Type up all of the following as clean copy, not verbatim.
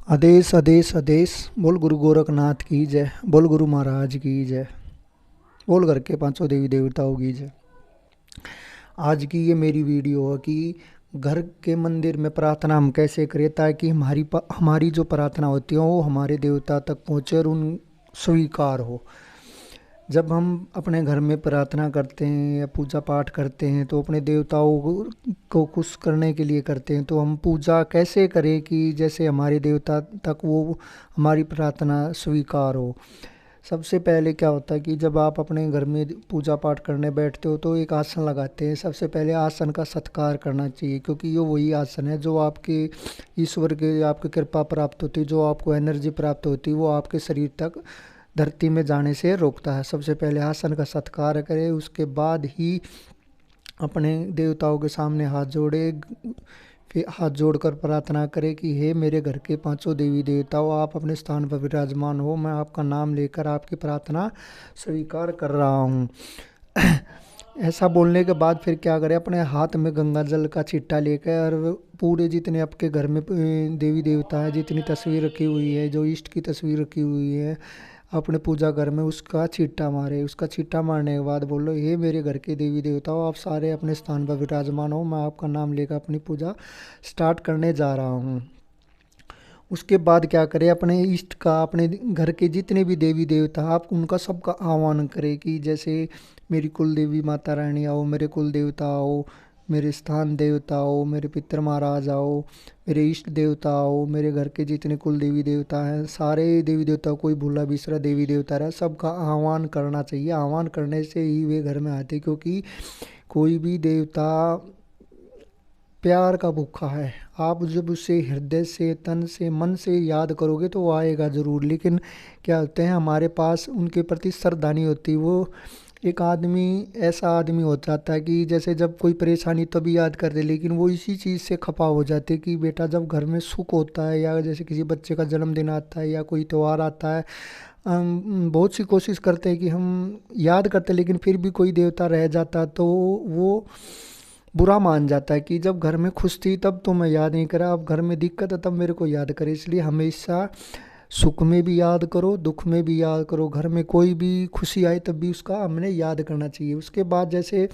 आदेश आदेश आदेश। बोल गुरु गोरखनाथ की जय। बोल गुरु महाराज की जय। बोल घर के पांचों देवी देवताओं की जय। आज की ये मेरी वीडियो है कि घर के मंदिर में प्रार्थना हम कैसे करें ताकि हमारी जो प्रार्थना होती है वो हमारे देवता तक पहुँचे और उन स्वीकार हो। जब हम अपने घर में प्रार्थना करते हैं या पूजा पाठ करते हैं तो अपने देवताओं को खुश करने के लिए करते हैं। तो हम पूजा कैसे करें कि जैसे हमारे देवता तक वो हमारी प्रार्थना स्वीकार हो। सबसे पहले क्या होता है कि जब आप अपने घर में पूजा पाठ करने बैठते हो तो एक आसन लगाते हैं। सबसे पहले आसन का सत्कार करना चाहिए क्योंकि ये वही आसन है जो आपके ईश्वर के आपकी कृपा प्राप्त होती है, जो आपको एनर्जी प्राप्त होती है, वो आपके शरीर तक धरती में जाने से रोकता है। सबसे पहले आसन का सत्कार करें, उसके बाद ही अपने देवताओं के सामने हाथ जोड़े, फिर हाथ जोड़कर प्रार्थना करें कि हे मेरे घर के पांचों देवी देवताओं, आप अपने स्थान पर विराजमान हो, मैं आपका नाम लेकर आपकी प्रार्थना स्वीकार कर रहा हूँ। ऐसा बोलने के बाद फिर क्या करें, अपने हाथ में गंगा जल का छिट्टा लेकर और पूरे जितने आपके घर में देवी देवता है, जितनी तस्वीर रखी हुई है, जो इष्ट की तस्वीर रखी हुई है अपने पूजा घर में, उसका छींटा मारे। उसका छींटा मारने के बाद बोलो हे मेरे घर के देवी देवताओं, आप सारे अपने स्थान पर विराजमान हो, मैं आपका नाम लेकर अपनी पूजा स्टार्ट करने जा रहा हूँ। उसके बाद क्या करें, अपने इष्ट का, अपने घर के जितने भी देवी देवता आप उनका सबका आह्वान करें कि जैसे मेरी कुल देवी माता रानी आओ, मेरे कुल देवता आओ, मेरे स्थान देवता आओ, मेरे पितर महाराज आओ, मेरे इष्ट देवता आओ, मेरे घर के जितने कुल देवी देवता हैं, सारे देवी देवता, कोई भूला बिसरा देवी देवता रहा, सबका आह्वान करना चाहिए। आह्वान करने से ही वे घर में आते, क्योंकि कोई भी देवता प्यार का भूखा है। आप जब उसे हृदय से, तन से, मन से याद करोगे तो वो आएगा ज़रूर। लेकिन क्या होते हैं, हमारे पास उनके प्रति श्रद्धा नहीं होती। वो एक आदमी ऐसा आदमी हो जाता है कि जैसे जब कोई परेशानी तभी याद कर दे, लेकिन वो इसी चीज़ से खपा हो जाते कि बेटा जब घर में सुख होता है या जैसे किसी बच्चे का जन्मदिन आता है या कोई त्यौहार आता है, हम बहुत सी कोशिश करते हैं कि हम याद करते हैं, लेकिन फिर भी कोई देवता रह जाता तो वो बुरा मान जाता है कि जब घर में खुश थी तब तो मैं याद नहीं करा, अब घर में दिक्कत है तब मेरे को याद करे। इसलिए हमेशा सुख में भी याद करो, दुख में भी याद करो, घर में कोई भी खुशी आए तब भी उसका हमने याद करना चाहिए। उसके बाद जैसे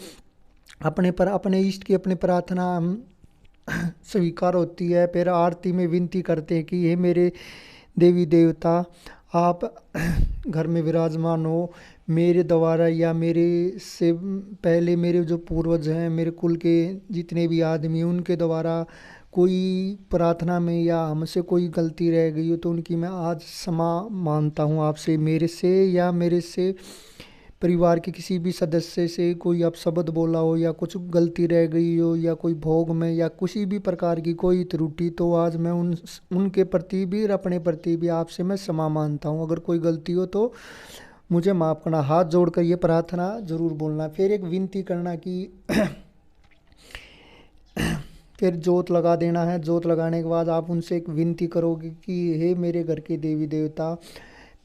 अपने इष्ट की अपनी प्रार्थना हम स्वीकार होती है, फिर आरती में विनती करते हैं कि हे मेरे देवी देवता, आप घर में विराजमान हो, मेरे द्वारा या मेरे से पहले मेरे जो पूर्वज हैं, मेरे कुल के जितने भी आदमी हैं, उनके द्वारा कोई प्रार्थना में या हमसे कोई गलती रह गई हो तो उनकी मैं आज क्षमा मांगता हूँ आपसे। मेरे से या मेरे से परिवार के किसी भी सदस्य से कोई अपशब्द बोला हो या कुछ गलती रह गई हो या कोई भोग में या किसी भी प्रकार की कोई त्रुटि, तो आज मैं उनके प्रति भी और अपने प्रति भी आपसे मैं क्षमा मांगता हूँ। अगर कोई गलती हो तो मुझे माफ़ करना। हाथ जोड़कर ये प्रार्थना जरूर बोलना। फिर एक विनती करना कि फिर जोत लगा देना है। जोत लगाने के बाद आप उनसे एक विनती करोगे कि हे मेरे घर के देवी देवता,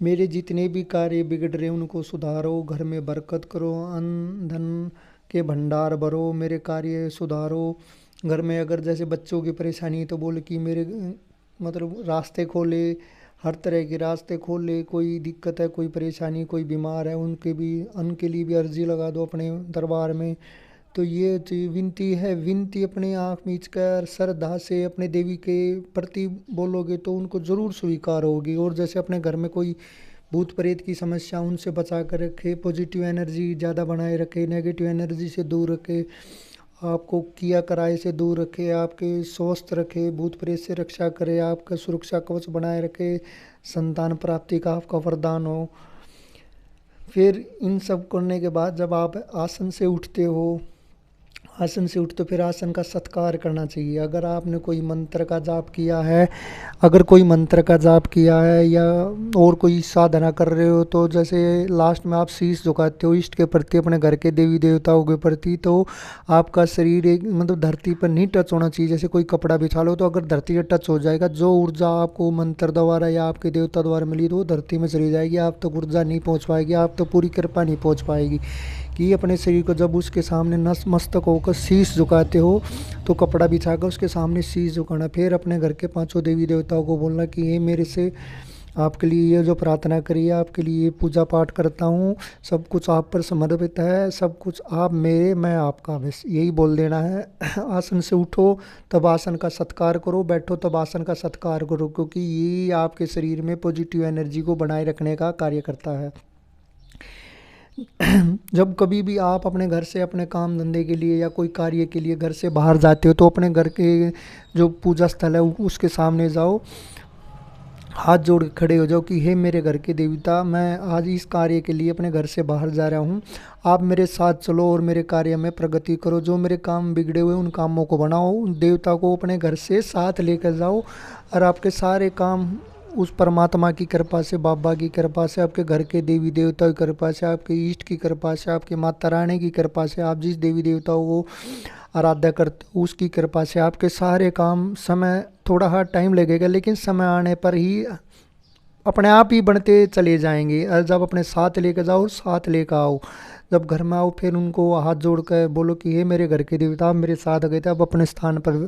मेरे जितने भी कार्य बिगड़ रहे उनको सुधारो, घर में बरकत करो, अन्न धन के भंडार भरो, मेरे कार्य सुधारो। घर में अगर जैसे बच्चों की परेशानी है तो बोले कि मेरे मतलब रास्ते खोले, हर तरह के रास्ते खोले। कोई दिक्कत है, कोई परेशानी, कोई बीमार है, उनके भी अन्न के लिए भी अर्जी लगा दो अपने दरबार में। तो ये विनती है। विनती अपने आँख मीच कर श्रद्धा से अपने देवी के प्रति बोलोगे तो उनको ज़रूर स्वीकार होगी। और जैसे अपने घर में कोई भूत प्रेत की समस्या, उनसे बचा कर रखे, पॉजिटिव एनर्जी ज़्यादा बनाए रखे, नेगेटिव एनर्जी से दूर रखे, आपको किया कराए से दूर रखे, आपके स्वस्थ रखे, भूत प्रेत से रक्षा करे, आपका सुरक्षा कवच बनाए रखे, संतान प्राप्ति का आपका वरदान हो। फिर इन सब करने के बाद जब आप आसन से उठते हो, आसन से उठ तो फिर आसन का सत्कार करना चाहिए। अगर आपने कोई मंत्र का जाप किया है, अगर कोई मंत्र का जाप किया है या और कोई साधना कर रहे हो तो जैसे लास्ट में आप शीश झुकाते हो इष्ट के प्रति, अपने घर के देवी देवताओं के प्रति, तो आपका शरीर एक मतलब धरती पर नहीं टच होना चाहिए। जैसे कोई कपड़ा बिछा लो तो अगर धरती पर टच हो जाएगा, जो ऊर्जा आपको मंत्र द्वारा या आपके देवता द्वारा मिली तो वो धरती में चली जाएगी, आप तक ऊर्जा नहीं पहुँच पाएगी, आप तो पूरी कृपा नहीं पहुँच पाएगी। कि अपने शरीर को जब उसके सामने मस्तक होकर शीश झुकाते हो तो कपड़ा बिछाकर उसके सामने शीश झुकाना। फिर अपने घर के पांचों देवी देवताओं को बोलना कि ये मेरे से आपके लिए ये जो प्रार्थना करी है, आपके लिए पूजा पाठ करता हूँ, सब कुछ आप पर समर्पित है, सब कुछ आप मेरे, मैं आपका, बस यही बोल देना है। आसन से उठो तब आसन का सत्कार करो, बैठो तब आसन का सत्कार करो, क्योंकि ये आपके शरीर में पॉजिटिव एनर्जी को बनाए रखने का कार्य करता है। जब कभी भी आप अपने घर से अपने काम धंधे के लिए या कोई कार्य के लिए घर से बाहर जाते हो तो अपने घर के जो पूजा स्थल है उसके सामने जाओ, हाथ जोड़ के खड़े हो जाओ कि हे मेरे घर के देवता, मैं आज इस कार्य के लिए अपने घर से बाहर जा रहा हूँ, आप मेरे साथ चलो और मेरे कार्य में प्रगति करो, जो मेरे काम बिगड़े हुए उन कामों को बनाओ, उन देवता को अपने घर से साथ लेकर जाओ और आपके सारे काम उस परमात्मा की कृपा से, बाबा की कृपा से, आपके घर के देवी देवता की कृपा से, आपके इष्ट की कृपा से, आपके माता रानी की कृपा से, आप जिस देवी देवताओं को आराध्या करते हो उसकी कृपा से आपके सारे काम, समय थोड़ा हाँ टाइम लगेगा लेकिन समय आने पर ही अपने आप ही बढ़ते चले जाएंगे। और जब अपने साथ लेकर जाओ, साथ लेकर आओ, जब घर में आओ फिर उनको हाथ जोड़ कर बोलो कि हे मेरे घर के देवता, आप मेरे साथ गए थे, अब अपने स्थान पर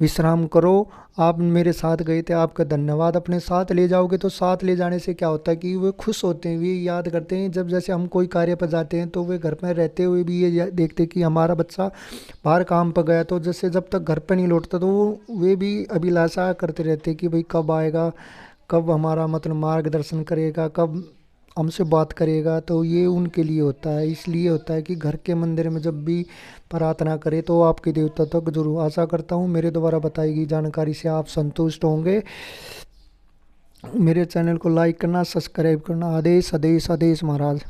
विश्राम करो, आप मेरे साथ गए थे, आपका धन्यवाद। अपने साथ ले जाओगे तो साथ ले जाने से क्या होता है कि वे खुश होते हैं, वे याद करते हैं, जब जैसे हम कोई कार्य पर जाते हैं तो वे घर में रहते हुए भी ये देखते कि हमारा बच्चा बाहर काम पर गया, तो जैसे जब तक घर पर नहीं लौटता तो वे भी अभिलाषा करते रहते कि भाई कब आएगा, कब हमारा मतलब मार्गदर्शन करेगा, कब हमसे बात करेगा। तो ये उनके लिए होता है, इसलिए होता है कि घर के मंदिर में जब भी प्रार्थना करें तो आपके देवता तक जरूर। आशा करता हूँ मेरे द्वारा बताई गई जानकारी से आप संतुष्ट होंगे। मेरे चैनल को लाइक करना, सब्सक्राइब करना। आदेश आदेश आदेश महाराज।